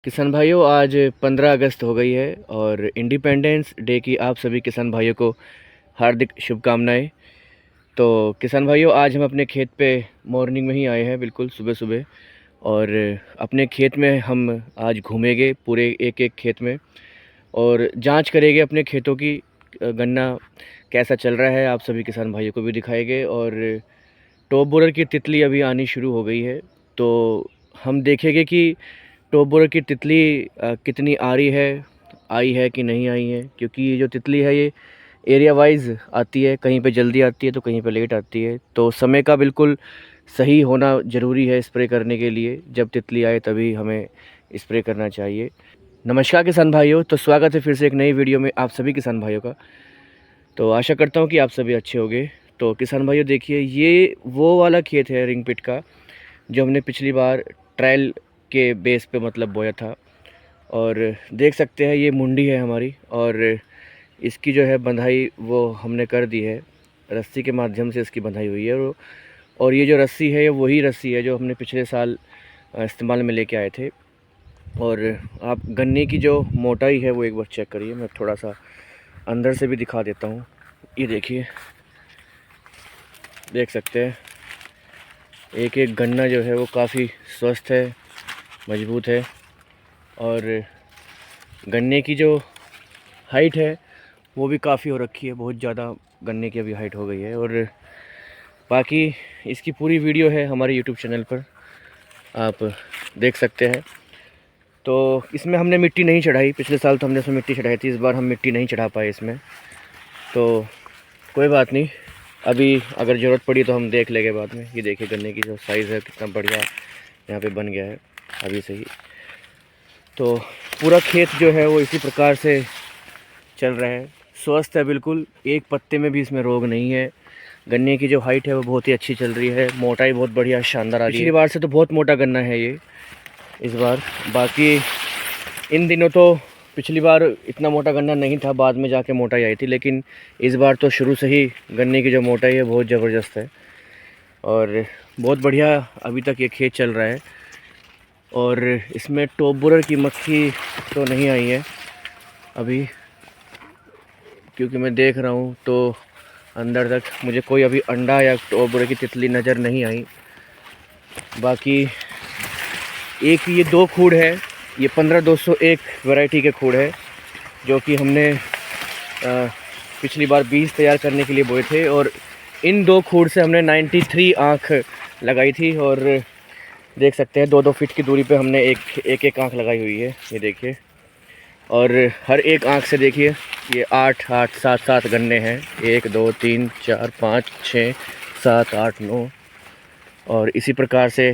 किसान भाइयों, आज 15 अगस्त हो गई है और इंडिपेंडेंस डे की आप सभी किसान भाइयों को हार्दिक शुभकामनाएं। तो किसान भाइयों, आज हम अपने खेत पे मॉर्निंग में ही आए हैं, बिल्कुल सुबह सुबह। और अपने खेत में हम आज घूमेंगे पूरे एक एक खेत में और जांच करेंगे अपने खेतों की। गन्ना कैसा चल रहा है आप सभी किसान भाइयों को भी दिखाएंगे। और टॉप बोरर की तितली अभी आनी शुरू हो गई है, तो हम देखेंगे कि टॉप बोरर की तितली कितनी आई है कि नहीं आई है। क्योंकि ये जो तितली है ये एरिया वाइज आती है, कहीं पे जल्दी आती है तो कहीं पे लेट आती है। तो समय का बिल्कुल सही होना ज़रूरी है स्प्रे करने के लिए। जब तितली आए तभी हमें स्प्रे करना चाहिए। नमस्कार किसान भाइयों, तो स्वागत है फिर से एक नई वीडियो में आप सभी किसान भाइयों का। तो आशा करता हूँ कि आप सभी अच्छे होंगे। तो किसान भाइयों देखिए, ये वो वाला खेत है रिंग पिट का, जो हमने पिछली बार ट्रायल के बेस पे मतलब बोया था। और देख सकते हैं ये मुंडी है हमारी, और इसकी जो है बंधाई वो हमने कर दी है। रस्सी के माध्यम से इसकी बंधाई हुई है। और ये जो रस्सी है वही रस्सी है जो हमने पिछले साल इस्तेमाल में लेके आए थे। और आप गन्ने की जो मोटाई है वो एक बार चेक करिए। मैं थोड़ा सा अंदर से भी दिखा देता हूँ। ये देखिए, देख सकते हैं एक एक गन्ना जो है वो काफ़ी स्वस्थ है, मजबूत है। और गन्ने की जो हाइट है वो भी काफ़ी हो रखी है, बहुत ज़्यादा गन्ने की अभी हाइट हो गई है। और बाकी इसकी पूरी वीडियो है हमारे यूट्यूब चैनल पर, आप देख सकते हैं। तो इसमें हमने मिट्टी नहीं चढ़ाई, पिछले साल तो हमने इसमें मिट्टी चढ़ाई थी, इस बार हम मिट्टी नहीं चढ़ा पाए इसमें। तो कोई बात नहीं, अभी अगर ज़रूरत पड़ी तो हम देख लेंगे बाद में। ये देखिए गन्ने की जो साइज़ है कितना बढ़िया यहाँ पे बन गया है अभी से ही। तो पूरा खेत जो है वो इसी प्रकार से चल रहा है, स्वस्थ है बिल्कुल, एक पत्ते में भी इसमें रोग नहीं है। गन्ने की जो हाइट है वो बहुत ही अच्छी चल रही है, मोटाई बहुत बढ़िया शानदार आ रही है। पिछली बार से तो बहुत मोटा गन्ना है ये इस बार। बाकी इन दिनों तो पिछली बार इतना मोटा गन्ना नहीं था, बाद में जाके मोटाई आई थी, लेकिन इस बार तो शुरू से ही गन्ने की जो मोटाई है बहुत ज़बरदस्त है। और बहुत बढ़िया अभी तक ये खेत चल रहा है। और इसमें टॉप बोरर की मक्खी तो नहीं आई है अभी, क्योंकि मैं देख रहा हूँ तो अंदर तक मुझे कोई अभी अंडा या टॉप बोरर की तितली नज़र नहीं आई। बाकी एक ये दो खूड़ है, ये 15201 वैरायटी के खूड़ है, जो कि हमने पिछली बार बीज तैयार करने के लिए बोए थे। और इन दो खूड़ से हमने 93 आँख लगाई थी। और देख सकते हैं 2-2 फीट की दूरी पे हमने एक आँख लगाई हुई है, ये देखिए। और हर एक आँख से देखिए ये 8-8 7-7 गन्ने हैं, 1 2 3 4 5 6 7 8 9। और इसी प्रकार से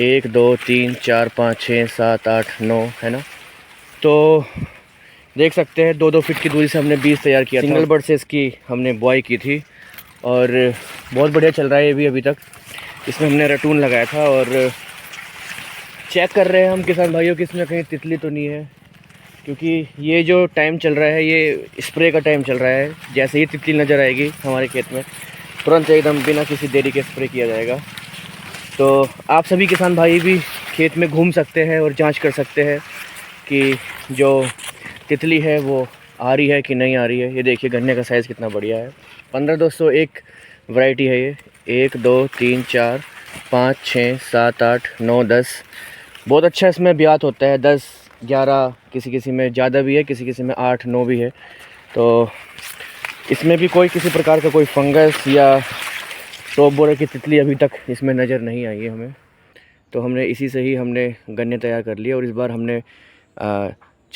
1 2 3 4 5 6 7 8 9 है ना। तो देख सकते हैं 2-2 फीट की दूरी से हमने बीज तैयार किया था। सिंगल बर्ड से इसकी हमने बुआई की थी और बहुत बढ़िया चल रहा है ये भी अभी तक। इसमें हमने रटून लगाया था और चेक कर रहे हैं हम किसान भाइयों कि इसमें कहीं तितली तो नहीं है, क्योंकि ये जो टाइम चल रहा है ये स्प्रे का टाइम चल रहा है। जैसे ही तितली नज़र आएगी हमारे खेत में, तुरंत एकदम बिना किसी देरी के स्प्रे किया जाएगा। तो आप सभी किसान भाई भी खेत में घूम सकते हैं और जांच कर सकते हैं कि जो तितली है वो आ रही है कि नहीं आ रही है। ये देखिए गन्ने का साइज़ कितना बढ़िया है। 15201 वैरायटी है ये। 1 2 3 4 5 6 7 8 9 10, बहुत अच्छा इसमें ब्यात होता है। 10 11, किसी में ज़्यादा भी है, किसी में 8 9 भी है। तो इसमें भी कोई किसी प्रकार का कोई फंगस या टॉप बोरर की तितली अभी तक इसमें नज़र नहीं आई है हमें। तो हमने इसी से ही हमने गन्ने तैयार कर लिए। और इस बार हमने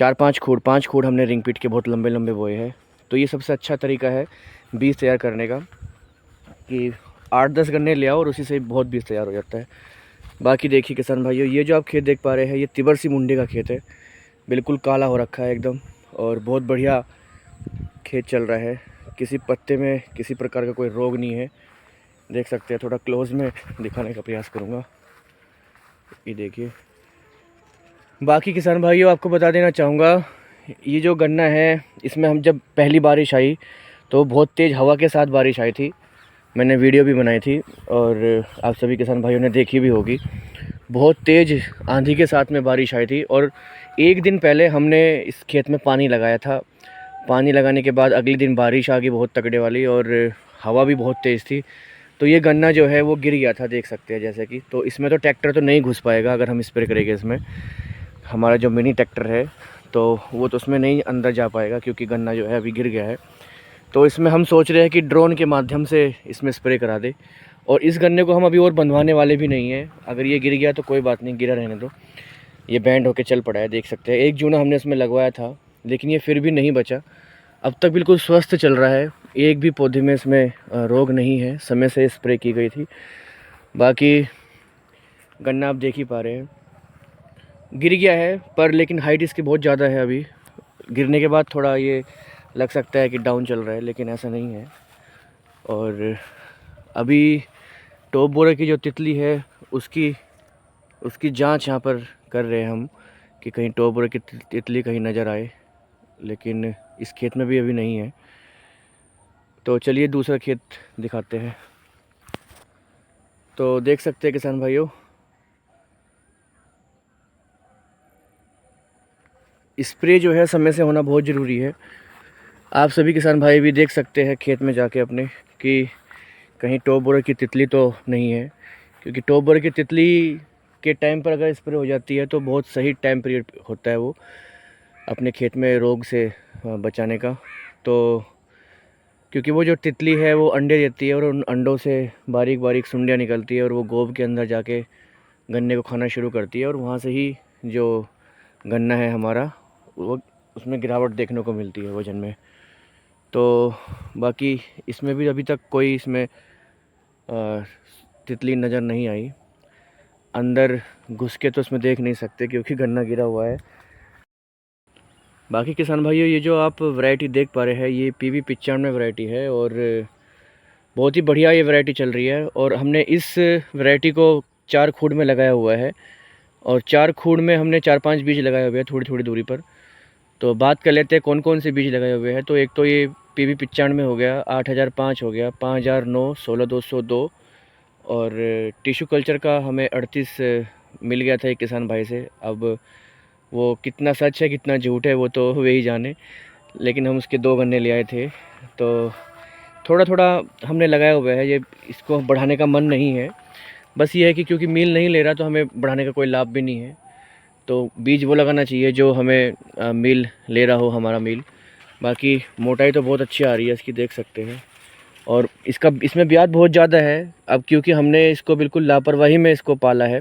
5 खूड़ हमने रिंग पिट के बहुत लंबे लंबे बोए हैं। तो ये सबसे अच्छा तरीका है बीज तैयार करने का, कि 8-10 गन्ने ले आओ और उसी से बहुत बीज तैयार हो जाता है। बाकी देखिए किसान भाइयों, ये जो आप खेत देख पा रहे हैं ये तिबर सी मुंडी का खेत है, बिल्कुल काला हो रखा है एकदम। और बहुत बढ़िया खेत चल रहा है, किसी पत्ते में किसी प्रकार का कोई रोग नहीं है। देख सकते हैं, थोड़ा क्लोज में दिखाने का प्रयास करूँगा। ये देखिए। बाकी किसान भाइयों आपको बता देना चाहूँगा, ये जो गन्ना है इसमें हम जब पहली बारिश आई तो बहुत तेज़ हवा के साथ बारिश आई थी। मैंने वीडियो भी बनाई थी और आप सभी किसान भाइयों ने देखी भी होगी। बहुत तेज़ आंधी के साथ में बारिश आई थी। और एक दिन पहले हमने इस खेत में पानी लगाया था। पानी लगाने के बाद अगले दिन बारिश आ गई बहुत तगड़े वाली, और हवा भी बहुत तेज़ थी। तो ये गन्ना जो है वो गिर गया था, देख सकते हैं जैसे कि। तो इसमें तो ट्रैक्टर तो नहीं घुस पाएगा अगर हम स्प्रे करेंगे इसमें। हमारा जो मिनी ट्रैक्टर है तो वो तो उसमें नहीं अंदर जा पाएगा, क्योंकि गन्ना जो है अभी गिर गया है। तो इसमें हम सोच रहे हैं कि ड्रोन के माध्यम से इसमें स्प्रे करा दे। और इस गन्ने को हम अभी और बंधवाने वाले भी नहीं हैं। अगर ये गिर गया तो कोई बात नहीं, गिरा रहने दो। ये बैंड होके चल पड़ा है, देख सकते हैं। एक जूना हमने इसमें लगवाया था, लेकिन ये फिर भी नहीं बचा। अब तक बिल्कुल स्वस्थ चल रहा है। एक भी पौधे में इसमें रोग नहीं है, समय से स्प्रे की गई थी। बाकी गन्ना आप देख ही पा रहे हैं, गिर गया है, पर लेकिन हाइट इसकी बहुत ज़्यादा है। अभी गिरने के बाद थोड़ा ये लग सकता है कि डाउन चल रहा है, लेकिन ऐसा नहीं है। और अभी टॉप बोरर की जो तितली है उसकी उसकी जांच यहाँ पर कर रहे हैं हम, कि कहीं टॉप बोरर की तितली कहीं नज़र आए, लेकिन इस खेत में भी अभी नहीं है। तो चलिए दूसरा खेत दिखाते हैं। तो देख सकते हैं किसान भाइयों, स्प्रे जो है समय से होना बहुत ज़रूरी है। आप सभी किसान भाई भी देख सकते हैं खेत में जाके अपने, कि कहीं टॉप बोरर की तितली तो नहीं है। क्योंकि टॉप बोरर की तितली के टाइम पर अगर स्प्रे हो जाती है तो बहुत सही टाइम पीरियड होता है वो अपने खेत में रोग से बचाने का। तो क्योंकि वो जो तितली है वो अंडे देती है, और उन अंडों से बारीक बारीक सुंडियाँ निकलती है, और वो गोब के अंदर जाके गन्ने को खाना शुरू करती है। और वहाँ से ही जो गन्ना है हमारा, वो उसमें गिरावट देखने को मिलती है वज़न में। तो बाकी इसमें भी अभी तक कोई इसमें तितली नज़र नहीं आई। अंदर घुस के तो इसमें देख नहीं सकते क्योंकि गन्ना गिरा हुआ है। बाकी किसान भाइयों, ये जो आप वैरायटी देख पा रहे हैं ये PV 95 वैरायटी है, और बहुत ही बढ़िया ये वैरायटी चल रही है। और हमने इस वैरायटी को 4 खूड़ में लगाया हुआ है, और 4 खूड़ में हमने 4-5 बीज लगाए हुए हैं थोड़ी थोड़ी दूरी पर। तो बात कर लेते हैं कौन कौन से बीज लगाए हुए हैं। तो एक तो ये PV 95 हो गया, 8005 हो गया, 5009, 16202, और टिश्यू कल्चर का हमें 38 मिल गया था एक किसान भाई से। अब वो कितना सच है कितना झूठ है वो तो वही जाने, लेकिन हम उसके 2 गन्ने ले आए थे। तो थोड़ा थोड़ा हमने लगाया हुआ है, ये इसको बढ़ाने का मन नहीं है। बस ये है कि क्योंकि मील नहीं ले रहा तो हमें बढ़ाने का कोई लाभ भी नहीं है। तो बीज वो लगाना चाहिए जो हमें मील ले रहा हो, हमारा मील। बाकी मोटाई तो बहुत अच्छी आ रही है इसकी, देख सकते हैं। और इसमें ब्याज बहुत ज़्यादा है। अब क्योंकि हमने इसको बिल्कुल लापरवाही में इसको पाला है,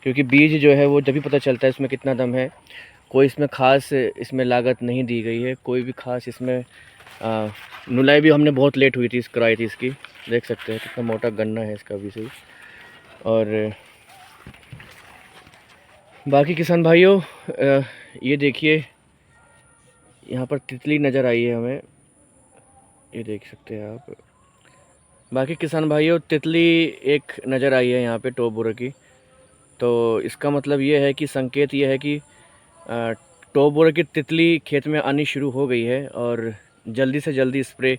क्योंकि बीज जो है वो जब भी पता चलता है इसमें कितना दम है। कोई इसमें ख़ास इसमें लागत नहीं दी गई है, कोई भी ख़ास इसमें नुलाई भी हमने बहुत लेट हुई थी कराई थी इसकी। देख सकते हैं कितना मोटा गन्ना है इसका भी सही। और बाकी किसान भाइयों, ये देखिए यहाँ पर तितली नज़र आई है हमें, ये देख सकते हैं आप। बाकी किसान भाइयों, तितली एक नज़र आई है यहाँ पे टॉप बोरर की। तो इसका मतलब ये है कि संकेत ये है कि टॉप बोरर की तितली खेत में आनी शुरू हो गई है, और जल्दी से जल्दी स्प्रे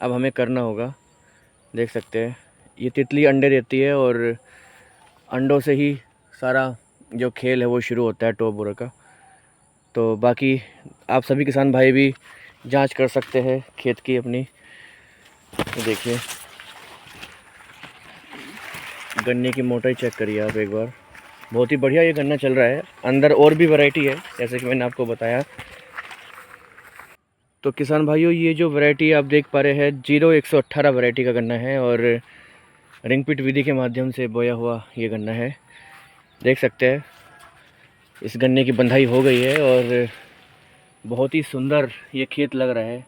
अब हमें करना होगा। देख सकते हैं ये तितली अंडे देती है, और अंडों से ही सारा जो खेल है वो शुरू होता है टॉप बोरर का। तो बाकी आप सभी किसान भाई भी जांच कर सकते हैं खेत की अपनी। तो देखिए गन्ने की मोटाई चेक करिए आप एक बार, बहुत ही बढ़िया ये गन्ना चल रहा है। अंदर और भी वैरायटी है जैसे कि मैंने आपको बताया। तो किसान भाइयों, ये जो वैरायटी आप देख पा रहे हैं 0118 वैरायटी का गन्ना है, और रिंग पिट विधि के माध्यम से बोया हुआ ये गन्ना है। देख सकते हैं इस गन्ने की बंधाई हो गई है, और बहुत ही सुंदर ये खेत लग रहा है।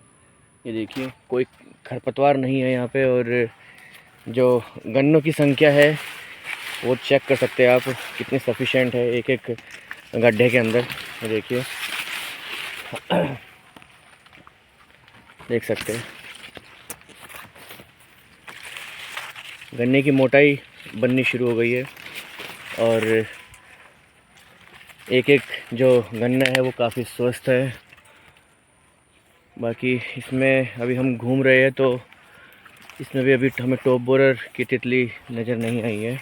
ये देखिए कोई खरपतवार नहीं है यहाँ पे, और जो गन्नों की संख्या है वो चेक कर सकते हैं आप कितनी सफिशेंट है एक एक गड्ढे के अंदर। ये देखिए देख सकते हैं गन्ने की मोटाई बननी शुरू हो गई है, और एक एक जो गन्ना है वो काफ़ी स्वस्थ है। बाकी इसमें अभी हम घूम रहे हैं तो इसमें भी अभी हमें टॉप बोरर की तितली नज़र नहीं आई है।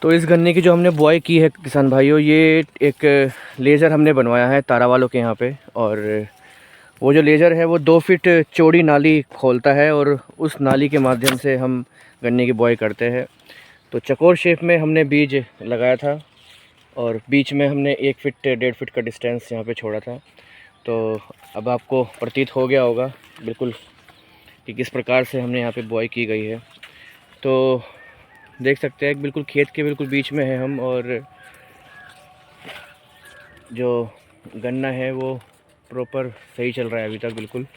तो इस गन्ने की जो हमने बुआई की है किसान भाइयों, ये एक लेज़र हमने बनवाया है तारा वालों के यहाँ पे। और वो जो लेज़र है वो 2 फीट चौड़ी नाली खोलता है और उस नाली के माध्यम से हम गन्ने की बुआई करते हैं। तो चकोर शेप में हमने बीज लगाया था और बीच में हमने 1 फीट 1.5 फीट का डिस्टेंस यहाँ पे छोड़ा था। तो अब आपको प्रतीत हो गया होगा बिल्कुल कि किस प्रकार से हमने यहाँ पे बुआई की गई है। तो देख सकते हैं बिल्कुल खेत के बिल्कुल बीच में है हम, और जो गन्ना है वो प्रॉपर सही चल रहा है अभी तक। बिल्कुल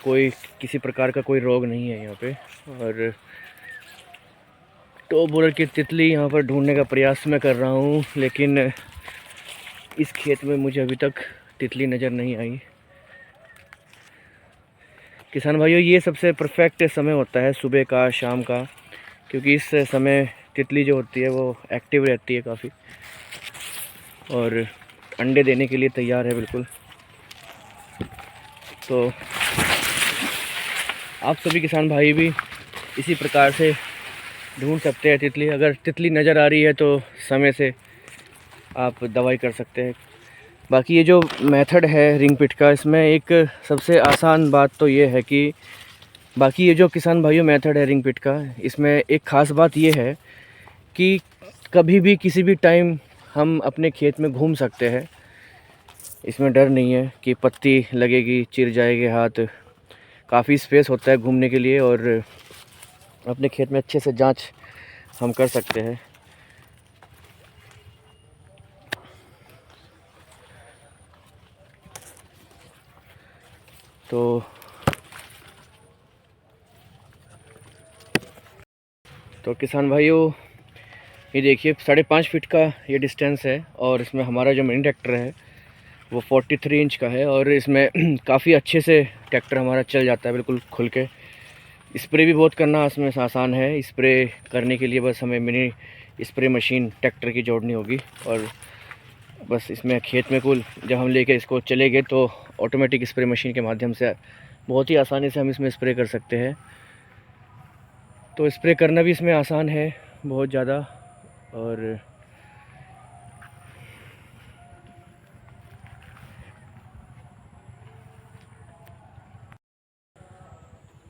कोई किसी प्रकार का कोई रोग नहीं है यहाँ पे। और टॉप बोरर की तितली यहाँ पर ढूंढने का प्रयास मैं कर रहा हूँ, लेकिन इस खेत में मुझे अभी तक तितली नज़र नहीं आई। किसान भाइयों, ये सबसे परफेक्ट समय होता है सुबह का, शाम का, क्योंकि इस समय तितली जो होती है वो एक्टिव रहती है काफ़ी और अंडे देने के लिए तैयार है बिल्कुल। तो आप सभी किसान भाई भी इसी प्रकार से ढूंढ सकते हैं तितली। अगर तितली नज़र आ रही है तो समय से आप दवाई कर सकते हैं। बाकी ये जो मेथड है रिंग पिट का, इसमें एक सबसे आसान बात तो ये है कि बाकी ये जो किसान भाइयों मेथड है रिंग पिट का, इसमें एक ख़ास बात ये है कि कभी भी किसी भी टाइम हम अपने खेत में घूम सकते हैं। इसमें डर नहीं है कि पत्ती लगेगी, चिर जाएगी हाथ। काफ़ी स्पेस होता है घूमने के लिए और अपने खेत में अच्छे से जांच हम कर सकते हैं। तो किसान भाइयों, ये देखिए 5.5 फीट का ये डिस्टेंस है और इसमें हमारा जो मिनी ट्रैक्टर है वो 43 इंच का है और इसमें काफ़ी अच्छे से ट्रैक्टर हमारा चल जाता है बिल्कुल खुल के। स्प्रे भी बहुत करना इसमें आसान है। स्प्रे करने के लिए बस हमें मिनी स्प्रे मशीन ट्रैक्टर की जोड़नी होगी और बस इसमें खेत में कुल जब हम लेके इसको चले गए तो ऑटोमेटिक स्प्रे मशीन के माध्यम से बहुत ही आसानी से हम इसमें स्प्रे कर सकते हैं। तो स्प्रे करना भी इसमें आसान है बहुत ज़्यादा। और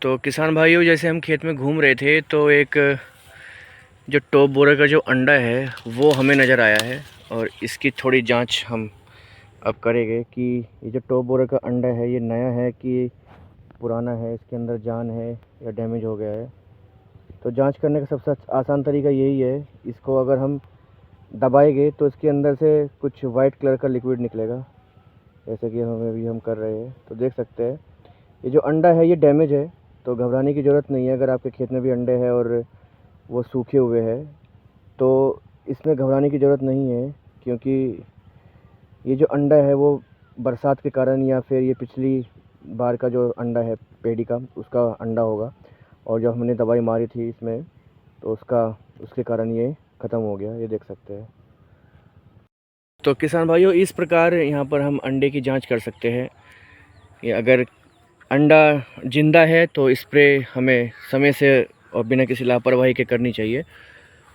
तो किसान भाइयों, जैसे हम खेत में घूम रहे थे तो एक जो टॉप बोरर का जो अंडा है वो हमें नज़र आया है और इसकी थोड़ी जांच हम अब करेंगे कि ये जो टॉप बोरर का अंडा है ये नया है कि पुराना है, इसके अंदर जान है या डैमेज हो गया है। तो जांच करने का सबसे आसान तरीका यही है, इसको अगर हम दबाएंगे तो इसके अंदर से कुछ वाइट कलर का लिक्विड निकलेगा, जैसे कि हम कर रहे हैं। तो देख सकते हैं ये जो अंडा है ये डैमेज है, तो घबराने की ज़रूरत नहीं है। अगर आपके खेत में भी अंडे हैं और वो सूखे हुए हैं तो इसमें घबराने की ज़रूरत नहीं है, क्योंकि ये जो अंडा है वो बरसात के कारण या फिर ये पिछली बार का जो अंडा है पेड़ी का उसका अंडा होगा और जब हमने दवाई मारी थी इसमें तो उसके कारण ये ख़त्म हो गया, ये देख सकते हैं। तो किसान भाइयों, इस प्रकार यहाँ पर हम अंडे की जांच कर सकते हैं। ये अगर अंडा जिंदा है तो स्प्रे हमें समय से और बिना किसी लापरवाही के करनी चाहिए,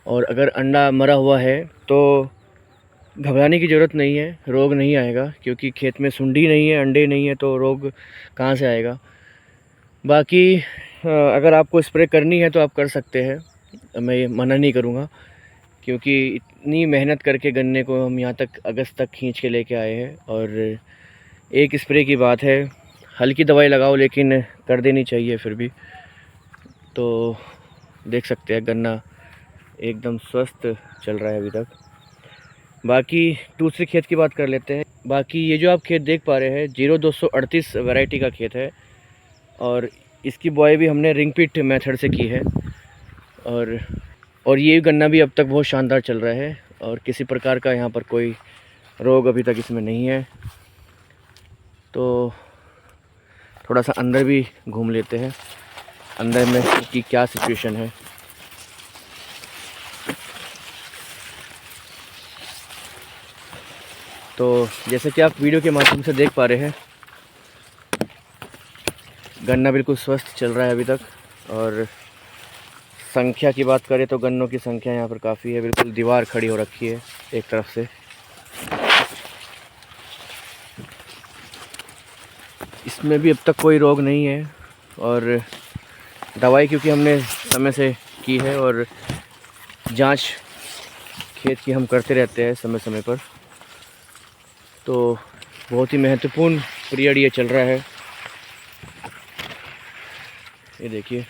और अगर अंडा मरा हुआ है तो घबराने की ज़रूरत नहीं है, रोग नहीं आएगा, क्योंकि खेत में सुंडी नहीं है, अंडे नहीं है, तो रोग कहाँ से आएगा। बाकी अगर आपको स्प्रे करनी है तो आप कर सकते हैं, मैं ये मना नहीं करूँगा, क्योंकि इतनी मेहनत करके गन्ने को हम यहाँ तक अगस्त तक खींच के लेके आए हैं। और एक स्प्रे की बात है, हल्की दवाई लगाओ लेकिन कर देनी चाहिए फिर भी। तो देख सकते हैं गन्ना एकदम स्वस्थ चल रहा है अभी तक। बाकी दूसरे खेत की बात कर लेते हैं। बाकी ये जो आप खेत देख पा रहे हैं 0238 वैरायटी का खेत है और इसकी बुआई भी हमने रिंग पिट मेथड से की है। और ये गन्ना भी अब तक बहुत शानदार चल रहा है और किसी प्रकार का यहाँ पर कोई रोग अभी तक इसमें नहीं है। तो थोड़ा सा अंदर भी घूम लेते हैं, अंदर में की क्या सिचुएशन है। तो जैसे कि आप वीडियो के माध्यम से देख पा रहे हैं, गन्ना बिल्कुल स्वस्थ चल रहा है अभी तक और संख्या की बात करें तो गन्नों की संख्या यहाँ पर काफ़ी है, बिल्कुल दीवार खड़ी हो रखी है एक तरफ से। इसमें भी अब तक कोई रोग नहीं है और दवाई क्योंकि हमने समय से की है और जांच खेत की हम करते रहते हैं समय समय पर, तो बहुत ही महत्वपूर्ण पीरियड ये चल रहा है। ये देखिए,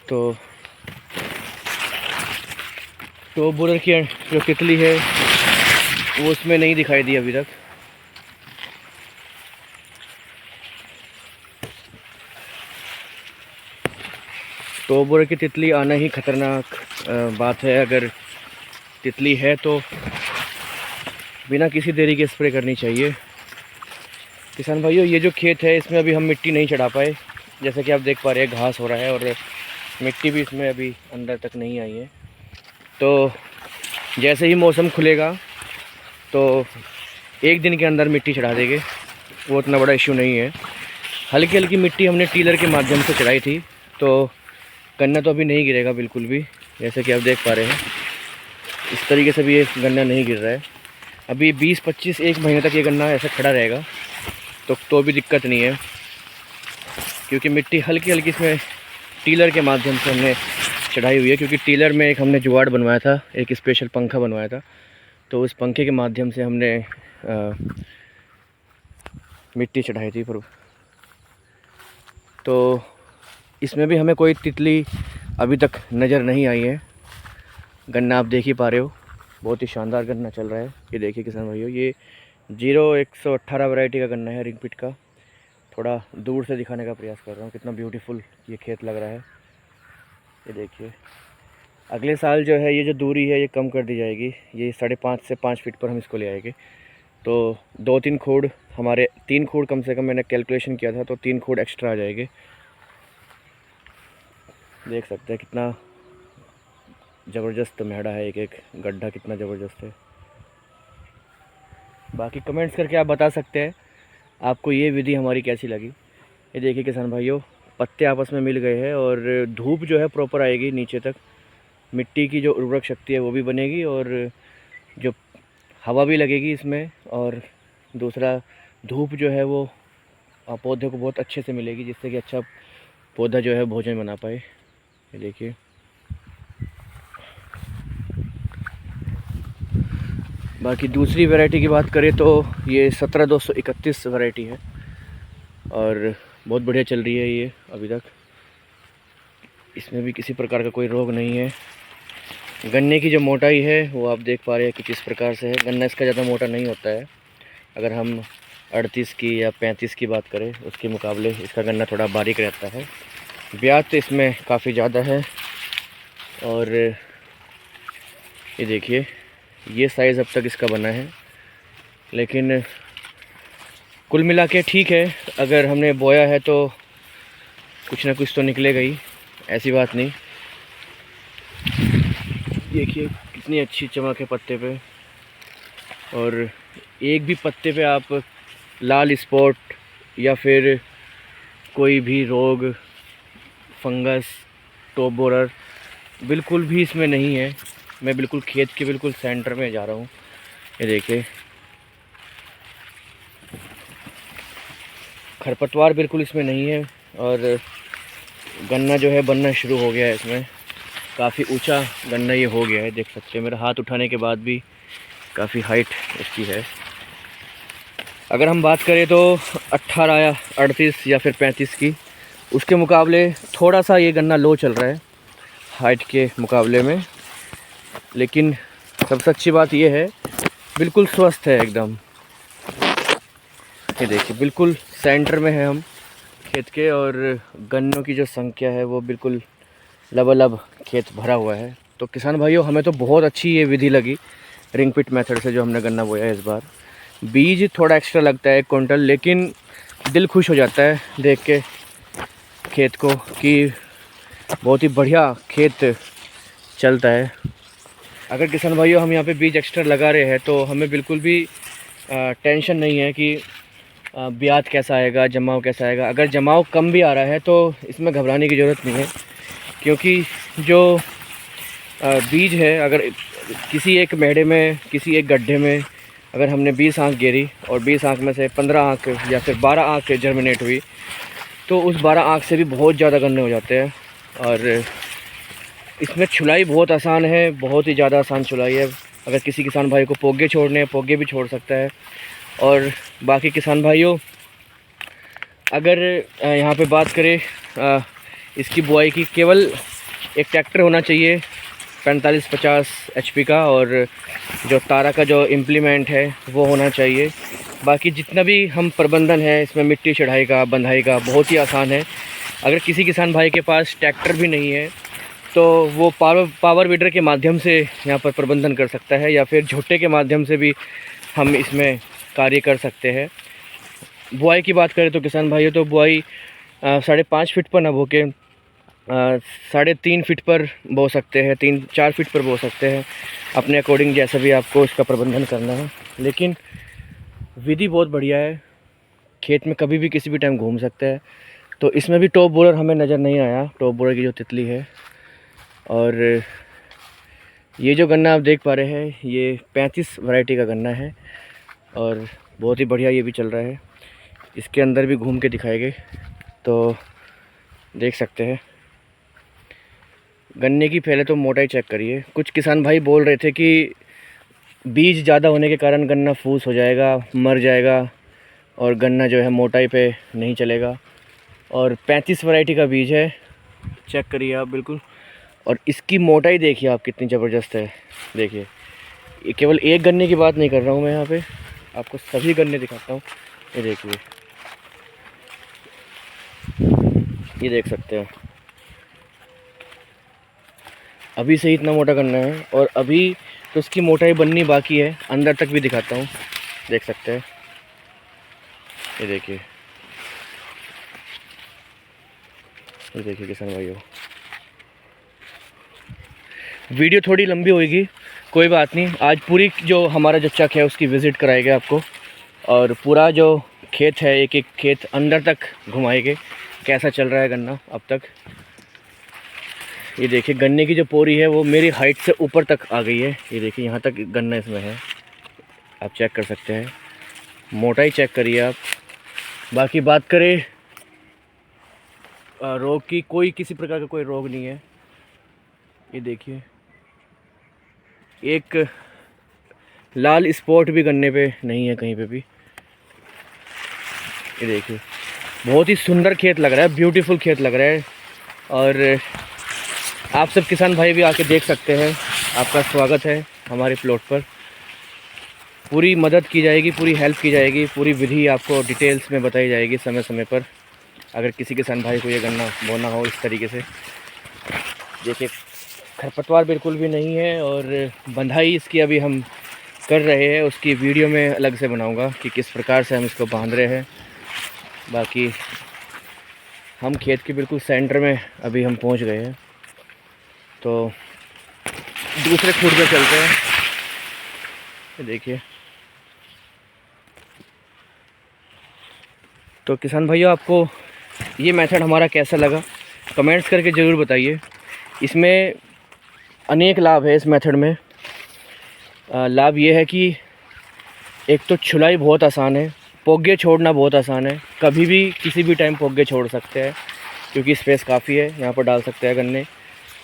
तो बोरर की जो तितली है वो उसमें नहीं दिखाई दी अभी तक। तो बोरर की तितली आना ही खतरनाक बात है। अगर तितली है तो बिना किसी देरी के स्प्रे करनी चाहिए। किसान भाइयों, ये जो खेत है इसमें अभी हम मिट्टी नहीं चढ़ा पाए, जैसा कि आप देख पा रहे हैं घास हो रहा है और मिट्टी भी इसमें अभी अंदर तक नहीं आई है। तो जैसे ही मौसम खुलेगा तो एक दिन के अंदर मिट्टी चढ़ा देंगे, वो इतना बड़ा इशू नहीं है। हल्की हल्की मिट्टी हमने टीलर के माध्यम से चढ़ाई थी, तो गन्ना तो अभी नहीं गिरेगा बिल्कुल भी, जैसे कि आप देख पा रहे हैं इस तरीके से भी ये गन्ना नहीं गिर रहा है। अभी 20-25 एक महीने तक ये गन्ना ऐसा खड़ा रहेगा तो भी दिक्कत नहीं है, क्योंकि मिट्टी हल्की हल्की इसमें टीलर के माध्यम से हमने चढ़ाई हुई है। क्योंकि टीलर में एक हमने जुगाड़ बनवाया था, एक स्पेशल पंखा बनवाया था, तो उस पंखे के माध्यम से हमने मिट्टी चढ़ाई थी। तो इसमें भी हमें कोई तितली अभी तक नज़र नहीं आई है। गन्ना आप देख ही पा रहे हो, बहुत ही शानदार गन्ना चल रहा है। ये देखिए किसान भाइयों, ये 0118 वैरायटी का गन्ना है रिंगपिट का। थोड़ा दूर से दिखाने का प्रयास कर रहा हूँ कितना ब्यूटीफुल ये खेत लग रहा है। ये देखिए, अगले साल जो है ये जो दूरी है ये कम कर दी जाएगी, ये 5.5 से 5 फीट पर हम इसको ले आएंगे। तो 2-3 खूड़ हमारे 3 खूड़ कम से कम मैंने कैलकुलेशन किया था, तो 3 खूड़ एक्स्ट्रा आ जाएंगे। देख सकते हैं कितना ज़बरदस्त मेहड़ा है, एक एक गड्ढा कितना ज़बरदस्त है। बाकी कमेंट्स करके आप बता सकते हैं आपको ये विधि हमारी कैसी लगी। ये देखिए किसान भाइयों, पत्ते आपस में मिल गए हैं और धूप जो है प्रॉपर आएगी नीचे तक, मिट्टी की जो उर्वरक शक्ति है वो भी बनेगी और जो हवा भी लगेगी इसमें, और दूसरा धूप जो है वो पौधे को बहुत अच्छे से मिलेगी, जिससे कि अच्छा पौधा जो है भोजन बना पाए। ये देखिए, बाकी दूसरी वैरायटी की बात करें तो ये 17231 वैरायटी है और बहुत बढ़िया चल रही है ये अभी तक। इसमें भी किसी प्रकार का कोई रोग नहीं है। गन्ने की जो मोटाई है वो आप देख पा रहे हैं कि किस प्रकार से है। गन्ना इसका ज़्यादा मोटा नहीं होता है, अगर हम 38 की या 35 की बात करें उसके मुकाबले इसका गन्ना थोड़ा बारीक रहता है। ब्याज तो इसमें काफ़ी ज़्यादा है। और ये देखिए, ये साइज़ अब तक इसका बना है, लेकिन कुल मिला के ठीक है। अगर हमने बोया है तो कुछ ना कुछ तो निकलेगा ही, ऐसी बात नहीं। देखिए कितनी अच्छी चमक है पत्ते पे, और एक भी पत्ते पे आप लाल स्पॉट या फिर कोई भी रोग, फंगस, टॉप बोरर बिल्कुल भी इसमें नहीं है। मैं बिल्कुल खेत के बिल्कुल सेंटर में जा रहा हूँ। ये देखिए, खरपतवार बिल्कुल इसमें नहीं है और गन्ना जो है बनना शुरू हो गया है। इसमें काफ़ी ऊंचा गन्ना ये हो गया है, देख सकते हैं। मेरा हाथ उठाने के बाद भी काफ़ी हाइट इसकी है। अगर हम बात करें तो 18 या 38 या फिर 35 की, उसके मुकाबले थोड़ा सा ये गन्ना लो चल रहा है हाइट के मुकाबले में। लेकिन सबसे अच्छी बात ये है बिल्कुल स्वस्थ है एकदम। ये देखिए, बिल्कुल सेंटर में है हम खेत के, और गन्नों की जो संख्या है वो बिल्कुल लबालब खेत भरा हुआ है। तो किसान भाइयों, हमें तो बहुत अच्छी ये विधि लगी रिंगपिट मेथड से जो हमने गन्ना बोया है इस बार। बीज थोड़ा एक्स्ट्रा लगता है 1 क्विंटल, लेकिन दिल खुश हो जाता है देख के खेत को कि बहुत ही बढ़िया खेत चलता है। अगर किसान भाइयों हम यहाँ पे बीज एक्स्ट्रा लगा रहे हैं तो हमें बिल्कुल भी टेंशन नहीं है कि ब्याज कैसा आएगा, जमाव कैसा आएगा। अगर जमाव कम भी आ रहा है तो इसमें घबराने की ज़रूरत नहीं है, क्योंकि जो बीज है, अगर किसी एक मेढ़े में, किसी एक गड्ढे में अगर हमने 20 आँख गेरी और 20 आँख में से 15 आँख या फिर 12 आँख जर्मिनेट हुई, तो उस 12 आँख से भी बहुत ज़्यादा गन्ने हो जाते हैं। और इसमें छुलाई बहुत आसान है, बहुत ही ज़्यादा आसान छुलाई है। अगर किसी किसान भाई को पोगे छोड़ने हैं, पोगे भी छोड़ सकता है। और बाकी किसान भाइयों, अगर यहाँ पे बात करें इसकी बुआई की, केवल एक ट्रैक्टर होना चाहिए 45-50 HP का, और जो तारा का जो इम्प्लीमेंट है वो होना चाहिए। बाकी जितना भी हम प्रबंधन है इसमें, मिट्टी चढ़ाई का, बंधाई का, बहुत ही आसान है। अगर किसी किसान भाई के पास ट्रैक्टर भी नहीं है तो वो पावर वीडर के माध्यम से यहाँ पर प्रबंधन कर सकता है, या फिर झोटे के माध्यम से भी हम इसमें कार्य कर सकते हैं। बुआई की बात करें तो किसान भाइयों, तो बुआई 5.5 फीट पर ना बो के 3.5 फीट पर बो सकते हैं, 3-4 फीट पर बो सकते हैं, अपने अकॉर्डिंग जैसा भी आपको इसका प्रबंधन करना है। लेकिन विधि बहुत बढ़िया है, खेत में कभी भी किसी भी टाइम घूम सकता है। तो इसमें भी टॉप बोरर हमें नज़र नहीं आया, टॉप बोरर की जो तितली है। और ये जो गन्ना आप देख पा रहे हैं, ये 35 वैरायटी का गन्ना है और बहुत ही बढ़िया ये भी चल रहा है। इसके अंदर भी घूम के दिखाएंगे तो देख सकते हैं। गन्ने की पहले तो मोटाई चेक करिए। कुछ किसान भाई बोल रहे थे कि बीज ज़्यादा होने के कारण गन्ना फूस हो जाएगा, मर जाएगा और गन्ना जो है मोटाई पे नहीं चलेगा। और 35 वैरायटी का बीज है, चेक करिए आप बिल्कुल। और इसकी मोटाई देखिए आप कितनी ज़बरदस्त है। देखिए, ये केवल एक गन्ने की बात नहीं कर रहा हूँ मैं, यहाँ पे आपको सभी गन्ने दिखाता हूँ। ये देखिए, ये देख सकते हैं, अभी से ही इतना मोटा गन्ना है। और अभी तो इसकी मोटाई बननी बाकी है, अंदर तक भी दिखाता हूँ, देख सकते हैं। ये देखिए, ये देखिए किसान भाइयों, वीडियो थोड़ी लंबी होगी, कोई बात नहीं। आज पूरी जो हमारा जो चक है उसकी विज़िट कराएंगे आपको, और पूरा जो खेत है, एक एक खेत अंदर तक घुमाएंगे, कैसा चल रहा है गन्ना अब तक। ये देखिए, गन्ने की जो पोरी है वो मेरी हाइट से ऊपर तक आ गई है। ये देखिए, यहाँ तक गन्ना इसमें है, आप चेक कर सकते हैं। मोटाई चेक करिए आप। बाकी बात करें रोग की, कोई किसी प्रकार का कोई रोग नहीं है। ये देखिए, एक लाल स्पॉट भी गन्ने पे नहीं है कहीं पे भी। ये देखिए, बहुत ही सुंदर खेत लग रहा है, ब्यूटीफुल खेत लग रहा है। और आप सब किसान भाई भी आके देख सकते हैं, आपका स्वागत है हमारे प्लॉट पर। पूरी मदद की जाएगी, पूरी हेल्प की जाएगी, पूरी विधि आपको डिटेल्स में बताई जाएगी समय समय पर, अगर किसी किसान भाई को ये गन्ना बोना हो इस तरीके से। देखिए, खरपतवार बिल्कुल भी नहीं है। और बंधाई इसकी अभी हम कर रहे हैं, उसकी वीडियो में अलग से बनाऊंगा कि किस प्रकार से हम इसको बांध रहे हैं। बाकी हम खेत के बिल्कुल सेंटर में अभी हम पहुंच गए हैं, तो दूसरे खूट पे चलते हैं। ये देखिए, तो किसान भाइयों, आपको ये मेथड हमारा कैसा लगा कमेंट्स करके ज़रूर बताइए। इसमें अनेक लाभ है इस मेथड में। लाभ ये है कि एक तो छुलाई बहुत आसान है, पोगे छोड़ना बहुत आसान है, कभी भी किसी भी टाइम पोगे छोड़ सकते हैं क्योंकि स्पेस काफ़ी है, यहाँ पर डाल सकते हैं गन्ने।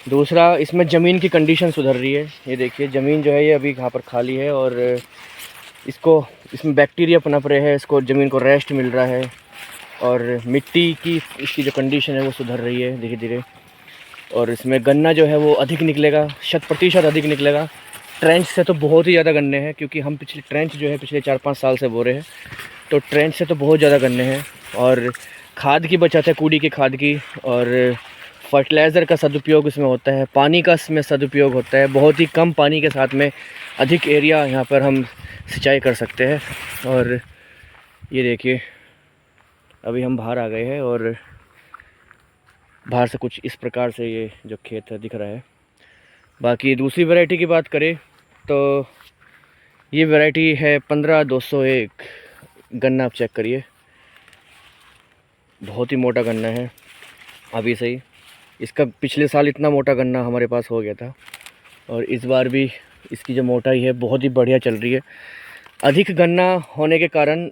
दूसरा, इसमें ज़मीन की कंडीशन सुधर रही है। ये देखिए, ज़मीन जो है ये अभी यहाँ पर खाली है और इसमें बैक्टीरिया पनप रहे हैं, इसको ज़मीन को रेस्ट मिल रहा है और मिट्टी की इसकी जो कंडीशन है वो सुधर रही है धीरे धीरे। और इसमें गन्ना जो है वो अधिक निकलेगा, 100% अधिक निकलेगा। ट्रेंच से तो बहुत ही ज़्यादा गन्ने हैं, क्योंकि हम ट्रेंच जो है पिछले 4-5 साल से बो रहे हैं, तो ट्रेंच से तो बहुत ज़्यादा गन्ने हैं। और खाद की बचत है, कूड़ी की खाद की, और फर्टिलाइज़र का सदुपयोग इसमें होता है, पानी का इसमें सदुपयोग होता है। बहुत ही कम पानी के साथ में अधिक एरिया यहाँ पर हम सिंचाई कर सकते हैं। और ये देखिए, अभी हम बाहर आ गए हैं और बाहर से कुछ इस प्रकार से ये जो खेत है दिख रहा है। बाकी दूसरी वैरायटी की बात करें तो ये वैरायटी है 15-201 गन्ना, आप चेक करिए। बहुत ही मोटा गन्ना है अभी से ही। इसका पिछले साल इतना मोटा गन्ना हमारे पास हो गया था और इस बार भी इसकी जो मोटाई है बहुत ही बढ़िया चल रही है। अधिक गन्ना होने के कारण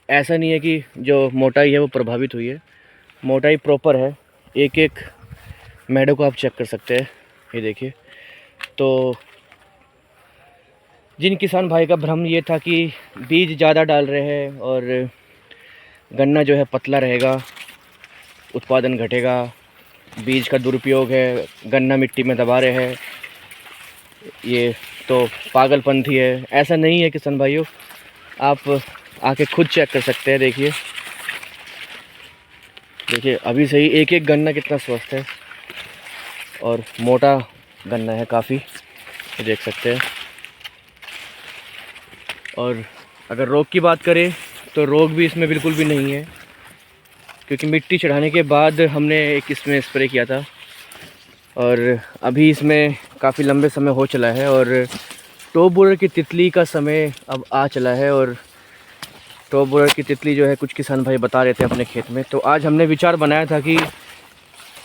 ऐसा नहीं है कि जो मोटाई है वो प्रभावित हुई है, मोटाई प्रॉपर है। एक एक मैडो को आप चेक कर सकते हैं, ये देखिए। तो जिन किसान भाई का भ्रम ये था कि बीज ज़्यादा डाल रहे हैं और गन्ना जो है पतला रहेगा, उत्पादन घटेगा, बीज का दुरुपयोग है, गन्ना मिट्टी में दबा रहे हैं, ये तो पागलपंथी है। ऐसा नहीं है किसान भाइयों, आप आके खुद चेक कर सकते हैं। देखिए देखिए अभी से ही एक एक गन्ना कितना स्वस्थ है और मोटा गन्ना है काफ़ी, देख सकते हैं। और अगर रोग की बात करें तो रोग भी इसमें बिल्कुल भी नहीं है, क्योंकि मिट्टी चढ़ाने के बाद हमने एक इसमें स्प्रे किया था और अभी इसमें काफ़ी लंबे समय हो चला है और टॉप बोरर की तितली का समय अब आ चला है। और टॉप बोरर की तितली जो है कुछ किसान भाई बता रहे थे अपने खेत में, तो आज हमने विचार बनाया था कि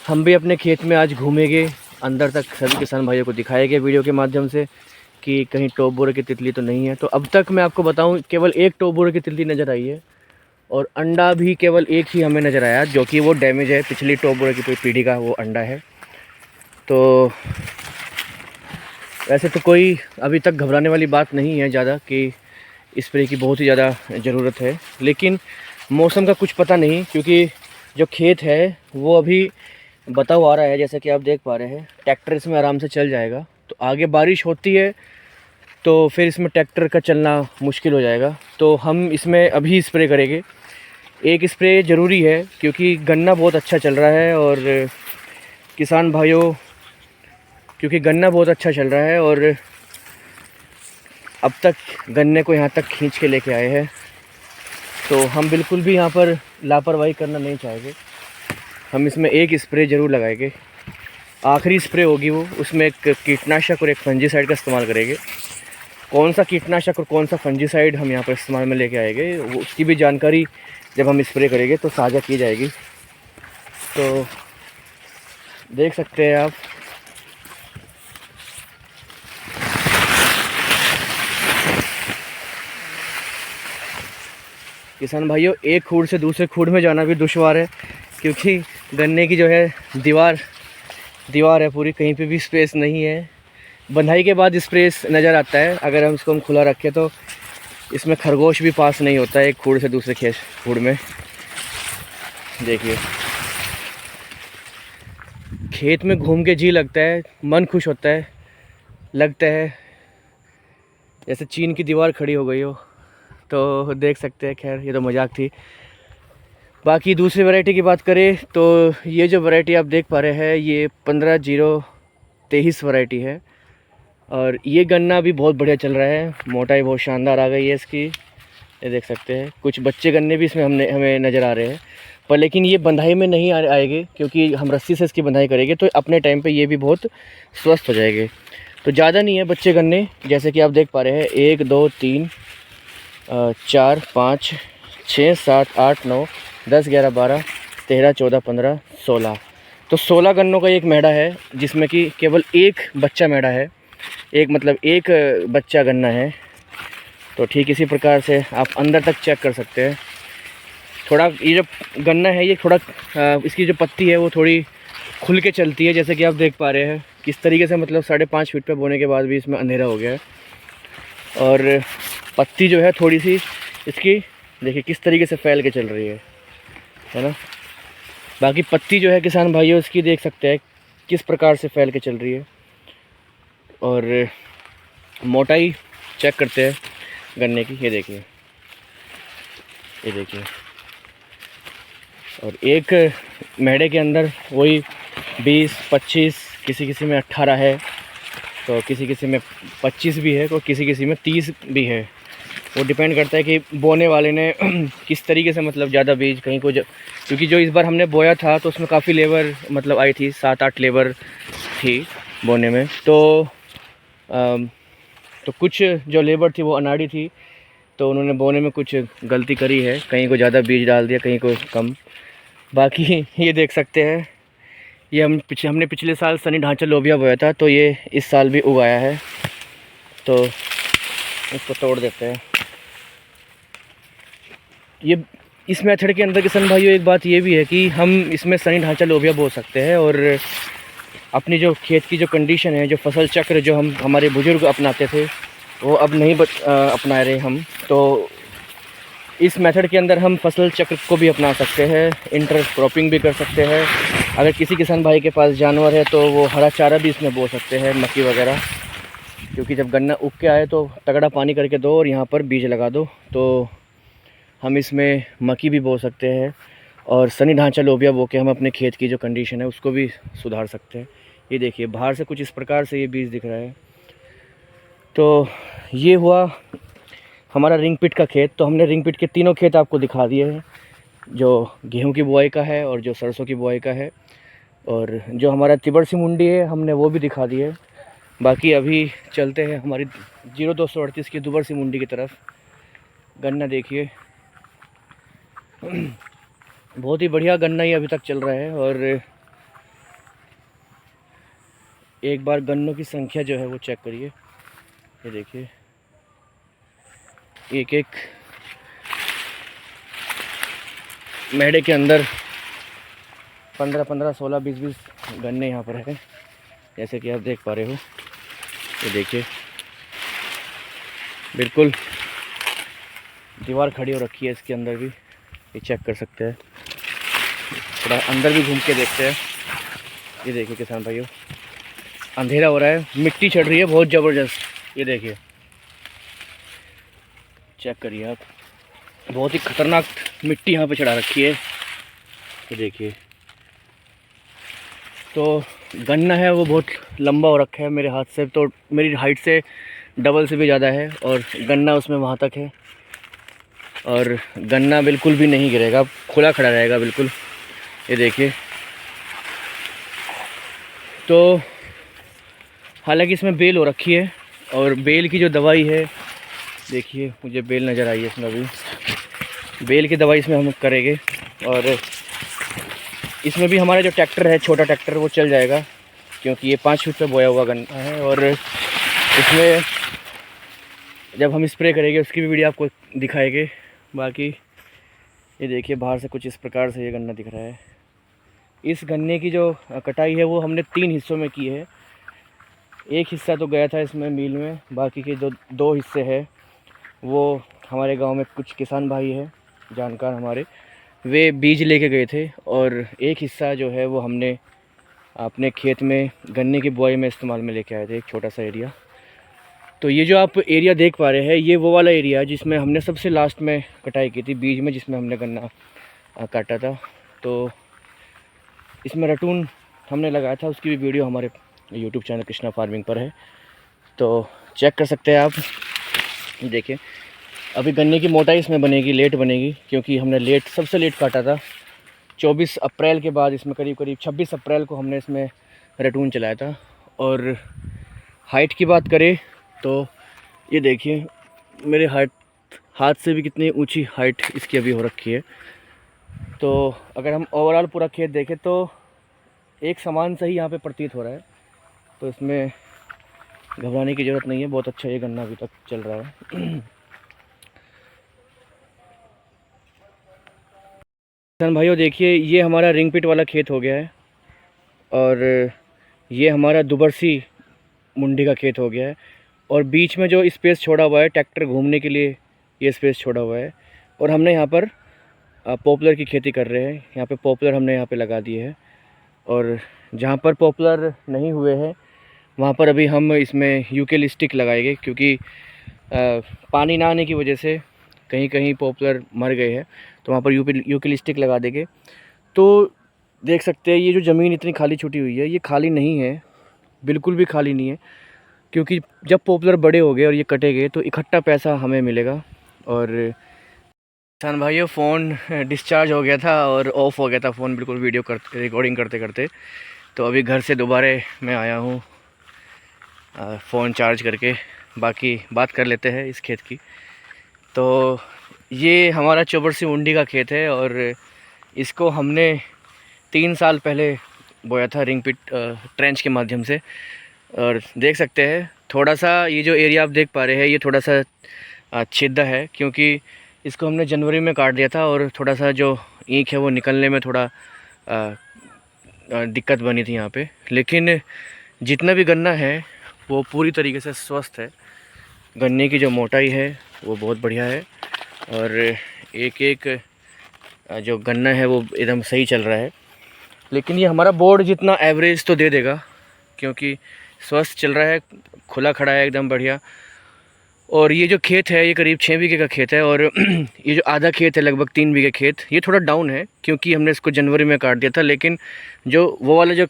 हम भी अपने खेत में आज घूमेंगे, अंदर तक सभी किसान भाइयों को दिखाएंगे वीडियो के माध्यम से कि कहीं टॉप बोरर की तितली तो नहीं है। तो अब तक मैं आपको बताऊं केवल एक टॉप बोरर की तितली नज़र आई है और अंडा भी केवल एक ही हमें नज़र आया, जो कि वो डैमेज है, पिछली टॉप बोरर की पीढ़ी का वो अंडा है। तो वैसे तो कोई अभी तक घबराने वाली बात नहीं है ज़्यादा कि स्प्रे की बहुत ही ज़्यादा ज़रूरत है, लेकिन मौसम का कुछ पता नहीं, क्योंकि जो खेत है वो अभी बता आ रहा है, जैसा कि आप देख पा रहे हैं। ट्रैक्टर इसमें आराम से चल जाएगा, तो आगे बारिश होती है तो फिर इसमें ट्रैक्टर का चलना मुश्किल हो जाएगा। तो हम इसमें अभी स्प्रे करेंगे, एक स्प्रे ज़रूरी है, क्योंकि गन्ना बहुत अच्छा चल रहा है और किसान भाइयों, क्योंकि गन्ना बहुत अच्छा चल रहा है और अब तक गन्ने को यहाँ तक खींच के लेके आए हैं, तो हम बिल्कुल भी यहाँ पर लापरवाही करना नहीं चाहेंगे। हम इसमें एक स्प्रे ज़रूर लगाएंगे, आखिरी स्प्रे होगी वो, उसमें एक कीटनाशक और एक फंजीसाइड का इस्तेमाल करेंगे। कौन सा कीटनाशक और कौन सा फंजीसाइड हम यहाँ पर इस्तेमाल में लेके आएंगे, वो उसकी भी जानकारी जब हम स्प्रे करेंगे तो साझा की जाएगी। तो देख सकते हैं आप, किसान भाइयों, एक खूड़ से दूसरे खूड़ में जाना भी दुश्वार है, क्योंकि गन्ने की जो है दीवार है पूरी, कहीं पे भी स्पेस नहीं है। बंधाई के बाद स्पेस नज़र आता है, अगर हम इसको खुला रखें तो इसमें खरगोश भी पास नहीं होता है एक खूड़ से दूसरे खूड़ में। देखिए खेत में घूम के जी लगता है, मन खुश होता है, लगता है जैसे चीन की दीवार खड़ी हो गई हो। तो देख सकते हैं, खैर ये तो मजाक थी। बाकी दूसरी वैरायटी की बात करें तो ये जो वैरायटी आप देख पा रहे हैं ये 15-0-23 वैरायटी है और ये गन्ना भी बहुत बढ़िया चल रहा है, मोटाई बहुत शानदार आ गई है इसकी, ये देख सकते हैं। कुछ बच्चे गन्ने भी इसमें हमें नज़र आ रहे हैं, पर लेकिन ये बंधाई में नहीं आएंगे, क्योंकि हम रस्सी से इसकी बंधाई करेंगे तो अपने टाइम पे ये भी बहुत स्वस्थ हो जाएंगे। तो ज़्यादा नहीं है बच्चे गन्ने, जैसे कि आप देख पा रहे हैं 1 2 3 4 5 6 7 8 9 10 11 12 13 14 15 16। तो 16 गन्नों का एक मेढ़ा है, जिसमें कि केवल एक बच्चा मेढ़ा है, एक मतलब एक बच्चा गन्ना है। तो ठीक इसी प्रकार से आप अंदर तक चेक कर सकते हैं। थोड़ा ये जो गन्ना है ये थोड़ा इसकी जो पत्ती है वो थोड़ी खुल के चलती है, जैसे कि आप देख पा रहे हैं किस तरीके से, मतलब 5.5 फीट पे बोने के बाद भी इसमें अंधेरा हो गया है। और पत्ती जो है थोड़ी सी इसकी देखिए किस तरीके से फैल के चल रही है ना। बाकी पत्ती जो है किसान भाइयों इसकी देख सकते हैं किस प्रकार से फैल के चल रही है। और मोटाई चेक करते हैं गन्ने की, ये देखिए, ये देखिए। और एक मेढ़े के अंदर वही 20-25, किसी में 18 है, तो किसी में 25 भी है, तो किसी में 30 भी है। वो डिपेंड करता है कि बोने वाले ने किस तरीके से, मतलब ज़्यादा बीज कहीं को क्योंकि जो इस बार हमने बोया था तो उसमें काफ़ी लेबर मतलब आई थी, 7-8 लेबर थी बोने में। तो कुछ जो लेबर थी वो अनाड़ी थी, तो उन्होंने बोने में कुछ गलती करी है, कहीं को ज़्यादा बीज डाल दिया, कहीं को कम। बाकी ये देख सकते हैं, ये हमने पिछले साल सनी ढांचा लोबिया बोया था, तो ये इस साल भी उगाया है। तो इसको तोड़ देते हैं। ये इस मेथड के अंदर किसान भाइयों एक बात ये भी है कि हम इसमें सनी ढांचा लोबिया बो सकते हैं, और अपनी जो खेत की जो कंडीशन है, जो फसल चक्र जो हम हमारे बुजुर्ग अपनाते थे, वो अब नहीं अपना रहे हम। तो इस मेथड के अंदर हम फसल चक्र को भी अपना सकते हैं, इंटर क्रॉपिंग भी कर सकते हैं। अगर किसी किसान भाई के पास जानवर है तो वो हरा चारा भी इसमें बो सकते हैं, मक्की वगैरह। क्योंकि जब गन्ना उग के आए तो तगड़ा पानी करके दो और यहाँ पर बीज लगा दो, तो हम इसमें मक्की भी बो सकते हैं और सनी ढांचा लोबिया बो के हम अपने खेत की जो कंडीशन है उसको भी सुधार सकते हैं। ये देखिए बाहर से कुछ इस प्रकार से ये बीज दिख रहा है। तो ये हुआ हमारा रिंग पिट का खेत। तो हमने रिंग पिट के तीनों खेत आपको दिखा दिए हैं, जो गेहूं की बुआई का है और जो सरसों की बुआई का है, और जो हमारा तिबर सी मुंडी है हमने वो भी दिखा दी है। बाकी अभी चलते हैं हमारी 0238 की दुबर सी मुंडी की तरफ। गन्ना देखिए बहुत ही बढ़िया गन्ना ही अभी तक चल रहा है। और एक बार गन्नों की संख्या जो है वो चेक करिए, ये देखिए एक एक मेढ़े के अंदर 15-15, 16, 20-20 गन्ने यहाँ पर हैं, जैसे कि आप देख पा रहे हो। ये देखिए बिल्कुल दीवार खड़ी हो रखी है इसके अंदर भी, ये चेक कर सकते हैं। थोड़ा अंदर भी घूम के देखते हैं। ये देखिए किसान भाइयों, अंधेरा हो रहा है, मिट्टी चढ़ रही है बहुत ज़बरदस्त। ये देखिए चेक करिए आप, बहुत ही खतरनाक मिट्टी यहाँ पे चढ़ा रखी है। ये देखिए तो गन्ना है वो बहुत लंबा हो रखा है मेरे हाथ से, तो मेरी हाइट से डबल से भी ज़्यादा है, और गन्ना उसमें वहाँ तक है। और गन्ना बिल्कुल भी नहीं गिरेगा, खुला खड़ा रहेगा बिल्कुल। ये देखिए तो हालांकि इसमें बेल हो रखी है, और बेल की जो दवाई है, देखिए मुझे बेल नज़र आई है इसमें। अभी बेल की दवाई इसमें हम करेंगे, और इसमें भी हमारा जो ट्रैक्टर है, छोटा ट्रैक्टर, वो चल जाएगा, क्योंकि ये 5 फीट पे बोया हुआ गन्ना है। और इसमें जब हम स्प्रे करेंगे उसकी भी वीडियो आपको दिखाएंगे। बाकी ये देखिए बाहर से कुछ इस प्रकार से ये गन्ना दिख रहा है। इस गन्ने की जो कटाई है वो हमने 3 हिस्सों में की है। एक हिस्सा तो गया था इसमें मिल में, बाकी के जो 2 हिस्से हैं वो हमारे गांव में कुछ किसान भाई हैं जानकार हमारे, वे बीज लेके गए थे, और एक हिस्सा जो है वो हमने अपने खेत में गन्ने की बुआई में इस्तेमाल में लेके आए थे, एक छोटा सा एरिया। तो ये जो आप एरिया देख पा रहे हैं, ये वो वाला एरिया है जिसमें हमने सबसे लास्ट में कटाई की थी बीज में, जिसमें हमने गन्ना काटा था। तो इसमें रटून हमने लगाया था, उसकी भी वीडियो हमारे यूट्यूब चैनल कृष्णा फार्मिंग पर है, तो चेक कर सकते हैं आप। देखिए अभी गन्ने की मोटाई इसमें बनेगी, लेट बनेगी, क्योंकि हमने सबसे लेट काटा था। 24 अप्रैल के बाद इसमें करीब 26 अप्रैल को हमने इसमें रटून चलाया था। और हाइट की बात करें तो ये देखिए मेरे हाथ से भी कितनी ऊंची हाइट इसकी अभी हो रखी है। तो अगर हम ओवरऑल पूरा खेत देखें तो एक समान सही यहाँ पे प्रतीत हो रहा है, तो इसमें घबराने की ज़रूरत नहीं है। बहुत अच्छा ये गन्ना अभी तक चल रहा है। किसान भाइयों देखिए ये हमारा रिंग पिट वाला खेत हो गया है, और ये हमारा दुबरसी मुंडी का खेत हो गया है, और बीच में जो स्पेस छोड़ा हुआ है ट्रैक्टर घूमने के लिए, ये स्पेस छोड़ा हुआ है। और हमने यहाँ पर पॉपुलर की खेती कर रहे हैं, यहाँ पे पॉपुलर हमने यहाँ पे लगा दिए है, और जहाँ पर पॉपुलर नहीं हुए हैं वहाँ पर अभी हम इसमें यूकेलिस्टिक लगाएंगे, क्योंकि पानी ना आने की वजह से कहीं कहीं पॉपुलर मर गए हैं, तो वहाँ पर यूकेलिस्टिक लगा देंगे। तो देख सकते हैं ये जो ज़मीन इतनी खाली छूटी हुई है, ये खाली नहीं है, बिल्कुल भी खाली नहीं है, क्योंकि जब पॉपुलर बड़े हो गए और ये कटेंगे तो इकट्ठा पैसा हमें मिलेगा। और किसान भाइयों फ़ोन डिस्चार्ज हो गया था और ऑफ़ हो गया था फ़ोन, बिल्कुल वीडियो करते रिकॉर्डिंग करते करते। तो अभी घर से दोबारा मैं आया हूँ फ़ोन चार्ज करके, बाकी बात कर लेते हैं इस खेत की। तो ये हमारा चोबरसी मुंडी का खेत है, और इसको हमने 3 साल पहले बोया था रिंग पिट ट्रेंच के माध्यम से। और देख सकते हैं थोड़ा सा ये जो एरिया आप देख पा रहे हैं ये थोड़ा सा छिद्दा है, क्योंकि इसको हमने जनवरी में काट दिया था और थोड़ा सा जो ईंख है वो निकलने में थोड़ा दिक्कत बनी थी यहाँ पे। लेकिन जितना भी गन्ना है वो पूरी तरीके से स्वस्थ है। गन्ने की जो मोटाई है वो बहुत बढ़िया है और एक एक जो गन्ना है वो एकदम सही चल रहा है। लेकिन ये हमारा बोर्ड जितना एवरेज तो दे देगा, क्योंकि स्वस्थ चल रहा है, खुला खड़ा है एकदम बढ़िया। और ये जो खेत है ये करीब 6 बीघे का खेत है और ये जो आधा खेत है लगभग 3 बीघे खेत, ये थोड़ा डाउन है क्योंकि हमने इसको जनवरी में काट दिया था। लेकिन जो वो वाला जो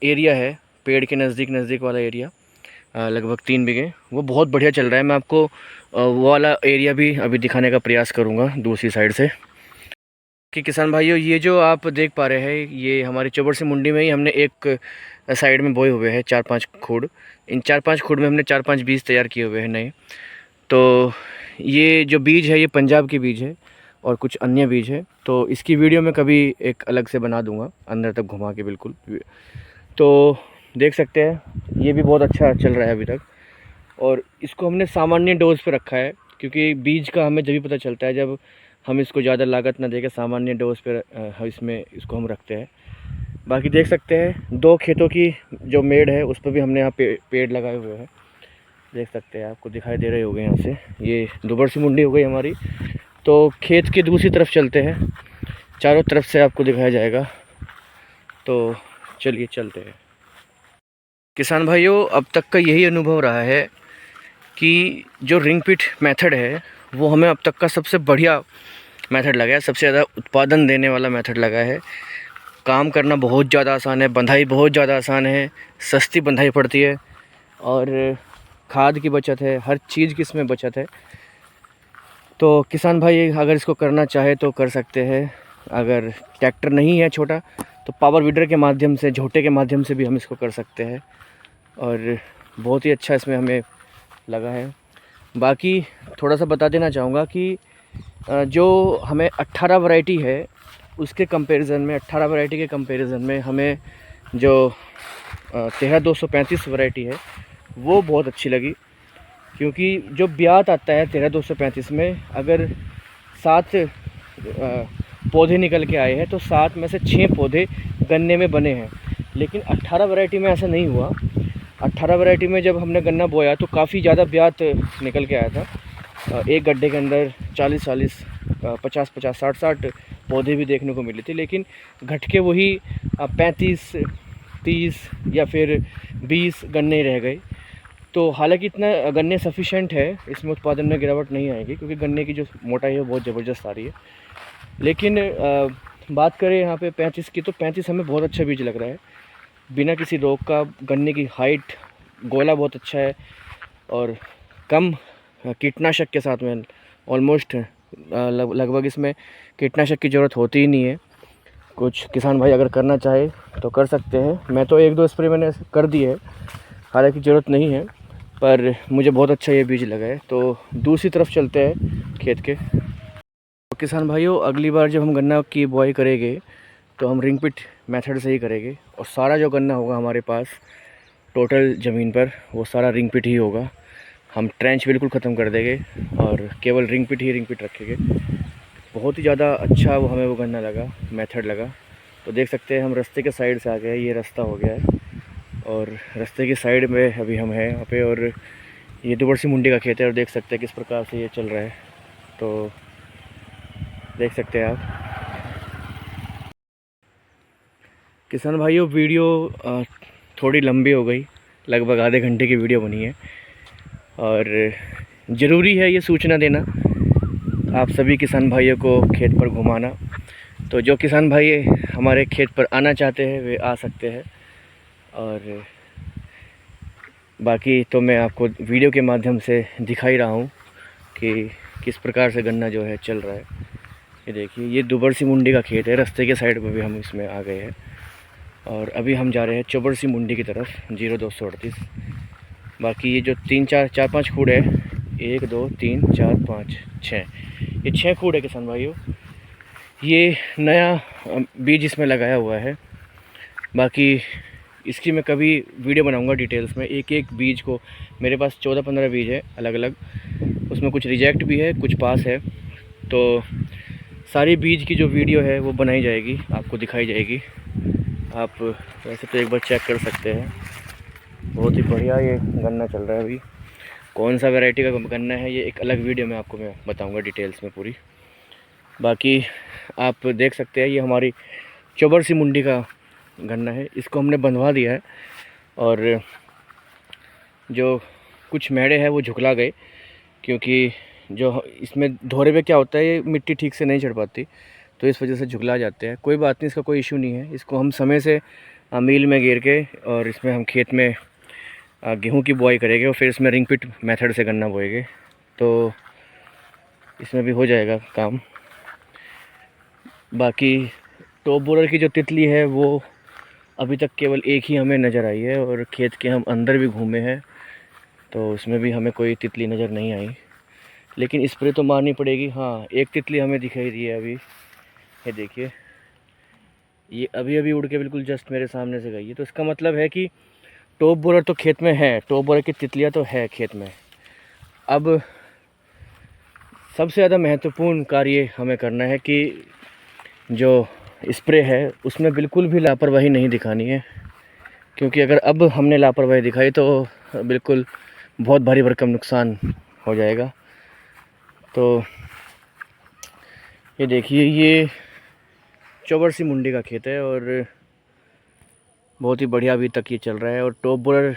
एरिया है पेड़ के नज़दीक वाला एरिया लगभग 3 बीघे, वो बहुत बढ़िया चल रहा है। मैं आपको वो वाला एरिया भी अभी दिखाने का प्रयास करूँगा दूसरी साइड से। कि किसान भाइयों, ये जो आप देख पा रहे हैं ये हमारी चौबरसी मुंडी में ही हमने एक साइड में बोए हुए हैं 4-5 खूड़। इन 4-5 खूड़ में हमने 4-5 बीज तैयार किए हुए हैं नए। तो ये जो बीज है ये पंजाब के बीज है और कुछ अन्य बीज है, तो इसकी वीडियो मैं कभी एक अलग से बना दूंगा अंदर तक घुमा के बिल्कुल। तो देख सकते हैं ये भी बहुत अच्छा चल रहा है अभी तक। और इसको हमने सामान्य डोज पे रखा है, क्योंकि बीज का हमें जब भी पता चलता है जब हम इसको ज़्यादा लागत ना देके सामान्य डोज पे इसको हम रखते हैं। बाकी देख सकते हैं 2 खेतों की जो मेड़ है उस पर भी हमने यहाँ पेड़ लगाए हुए हैं। देख सकते हैं, आपको दिखाई दे रहे होंगे यहाँ से। ये दुबरसी मुंडी हो गई हमारी। तो खेत की दूसरी तरफ चलते हैं, चारों तरफ से आपको दिखाया जाएगा। तो चलिए चलते हैं। किसान भाइयों, अब तक का यही अनुभव रहा है कि जो रिंग पिट मेथड है वो हमें अब तक का सबसे बढ़िया मेथड लगा है, सबसे ज़्यादा उत्पादन देने वाला मेथड लगा है। काम करना बहुत ज़्यादा आसान है, बंधाई बहुत ज़्यादा आसान है, सस्ती बंधाई पड़ती है और खाद की बचत है, हर चीज़ की इसमें बचत है। तो किसान भाई अगर इसको करना चाहे तो कर सकते हैं। अगर ट्रैक्टर नहीं है छोटा तो पावर वीडर के माध्यम से, झोटे के माध्यम से भी हम इसको कर सकते हैं और बहुत ही अच्छा इसमें हमें लगा है। बाकी थोड़ा सा बता देना चाहूँगा कि जो हमें 18 वैरायटी है उसके कंपैरिजन में, 18 वैरायटी के कंपैरिजन में हमें जो 13235 वैरायटी है वो बहुत अच्छी लगी। क्योंकि जो ब्यात आता है 13235 में, अगर 7 पौधे निकल के आए हैं तो 7 में से 6 पौधे गन्ने में बने हैं। लेकिन 18 वैरायटी में ऐसा नहीं हुआ। 18 वैरायटी में जब हमने गन्ना बोया तो काफ़ी ज़्यादा ब्यात निकल के आया था। एक गड्ढे के अंदर 40-40, 50-50, 60-60 पौधे भी देखने को मिले थे। लेकिन घटके वही 35, 30 या फिर 20 गन्ने रह गए। तो हालांकि इतना गन्ने सफिशेंट है, इसमें उत्पादन में गिरावट नहीं आएगी क्योंकि गन्ने की जो मोटाई है बहुत ज़बरदस्त आ रही है। लेकिन बात करें यहाँ पे 35 की, तो 35 हमें बहुत अच्छा बीज लग रहा है बिना किसी रोग का। गन्ने की हाइट, गोला बहुत अच्छा है और कम कीटनाशक के साथ में ऑलमोस्ट लगभग इसमें कीटनाशक की ज़रूरत होती ही नहीं है। कुछ किसान भाई अगर करना चाहे तो कर सकते हैं। मैं तो 1-2 स्प्रे मैंने कर दी है, हालांकि ज़रूरत नहीं है, पर मुझे बहुत अच्छा ये बीज लगा है। तो दूसरी तरफ चलते हैं खेत के। तो किसान भाइयों, अगली बार जब हम गन्ना की बुआई करेंगे तो हम रिंग पिट मेथड से ही करेंगे और सारा जो गन्ना होगा हमारे पास टोटल ज़मीन पर वो सारा रिंग पिट ही होगा। हम ट्रेंच बिल्कुल ख़त्म कर देंगे और केवल रिंग पिट रखेंगे। बहुत ही ज़्यादा अच्छा वो हमें वो गन्ना लगा, मेथड लगा। तो देख सकते हैं हम रास्ते के साइड से आ गए, ये रास्ता हो गया है और रास्ते की साइड में अभी हम हैं यहाँ पे। और ये दुबरसी मुंडी का खेत है और देख सकते हैं किस प्रकार से ये चल रहा है। तो देख सकते हैं आप। किसान भाइयों, वीडियो थोड़ी लंबी हो गई, लगभग आधे घंटे की वीडियो बनी है और ज़रूरी है ये सूचना देना आप सभी किसान भाइयों को खेत पर घुमाना। तो जो किसान भाई हमारे खेत पर आना चाहते हैं वे आ सकते हैं और बाकी तो मैं आपको वीडियो के माध्यम से दिखा ही रहा हूँ कि किस प्रकार से गन्ना जो है चल रहा है। ये देखिए, ये दुबरसी मुंडी का खेत है, रास्ते के साइड पर भी हम इसमें आ गए हैं और अभी हम जा रहे हैं चौबरसी मुंडी की तरफ 0238। बाकी ये जो 4-5 खूड़ है, 1 2 3 4 5 6, ये 6 खूड़ है किसान भाइयों। ये नया बीज इसमें लगाया हुआ है। बाकी इसकी मैं कभी वीडियो बनाऊंगा डिटेल्स में, एक एक बीज को। मेरे पास 14-15 बीज है अलग अलग, उसमें कुछ रिजेक्ट भी है, कुछ पास है। तो सारी बीज की जो वीडियो है वो बनाई जाएगी, आपको दिखाई जाएगी। आप वैसे तो एक बार चेक कर सकते हैं। बहुत ही बढ़िया ये गन्ना चल रहा है अभी। कौन सा वैरायटी का गन्ना है ये एक अलग वीडियो में आपको मैं बताऊंगा डिटेल्स में पूरी। बाकी आप देख सकते हैं ये हमारी चोबर सी मुंडी का गन्ना है। इसको हमने बंधवा दिया है और जो कुछ मेढ़े हैं वो झुकला गए, क्योंकि जो इसमें धोरे पे क्या होता है, ये मिट्टी ठीक से नहीं चढ़ पाती, तो इस वजह से झुकला जाते हैं। कोई बात नहीं, इसका कोई इशू नहीं है। इसको हम समय से मील में गिर के और इसमें हम खेत में गेहूं की बुआई करेंगे और फिर इसमें रिंग पिट मेथड से गन्ना बोएंगे, तो इसमें भी हो जाएगा काम। बाकी टॉप बोरर की जो तितली है वो अभी तक केवल एक ही हमें नज़र आई है, और खेत के हम अंदर भी घूमे हैं तो उसमें भी हमें कोई तितली नज़र नहीं आई। लेकिन स्प्रे तो मारनी पड़ेगी। हाँ, एक तितली हमें दिखाई दी है अभी, ये देखिए, ये अभी अभी उड़ के बिल्कुल जस्ट मेरे सामने से गई है। तो इसका मतलब है कि टॉप बोरर तो खेत में है, टॉप बोरर की तितलियाँ तो है खेत में। अब सबसे ज़्यादा महत्वपूर्ण कार्य हमें करना है कि जो स्प्रे है उसमें बिल्कुल भी लापरवाही नहीं दिखानी है, क्योंकि अगर अब हमने लापरवाही दिखाई तो बिल्कुल बहुत भारी भरकम नुकसान हो जाएगा। तो ये देखिए, ये चोबर सी मुंडी का खेत है और बहुत ही बढ़िया अभी तक ये चल रहा है। और टॉप बोरर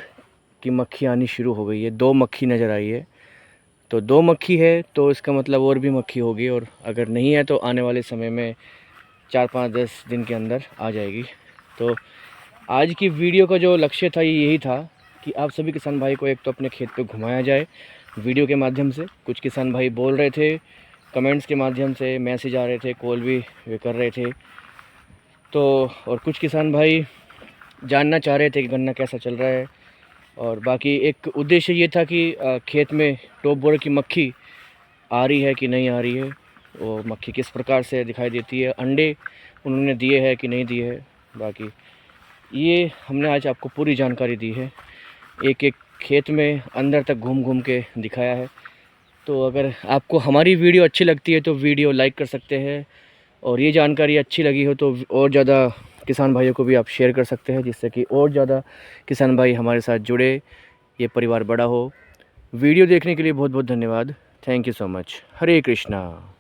की मक्खी आनी शुरू हो गई है, 2 मक्खी नज़र आई है। तो 2 मक्खी है तो इसका मतलब और भी मक्खी होगी, और अगर नहीं है तो आने वाले समय में 4-5-10 दिन के अंदर आ जाएगी। तो आज की वीडियो का जो लक्ष्य था ये यही था कि आप सभी किसान भाई को एक तो अपने खेत पे घुमाया जाए वीडियो के माध्यम से। कुछ किसान भाई बोल रहे थे, कमेंट्स के माध्यम से मैसेज आ रहे थे, कॉल भी वे कर रहे थे। तो और कुछ किसान भाई जानना चाह रहे थे कि गन्ना कैसा चल रहा है। और बाकी एक उद्देश्य ये था कि खेत में टॉप बोरर की मक्खी आ रही है कि नहीं आ रही है, वो मक्खी किस प्रकार से दिखाई देती है, अंडे उन्होंने दिए हैं कि नहीं दिए हैं। बाकी ये हमने आज आपको पूरी जानकारी दी है, एक एक खेत में अंदर तक घूम घूम के दिखाया है। तो अगर आपको हमारी वीडियो अच्छी लगती है तो वीडियो लाइक कर सकते हैं, और ये जानकारी अच्छी लगी हो तो और ज़्यादा किसान भाइयों को भी आप शेयर कर सकते हैं, जिससे कि और ज़्यादा किसान भाई हमारे साथ जुड़े, ये परिवार बड़ा हो। वीडियो देखने के लिए बहुत बहुत धन्यवाद। Thank you so much. Hare Krishna.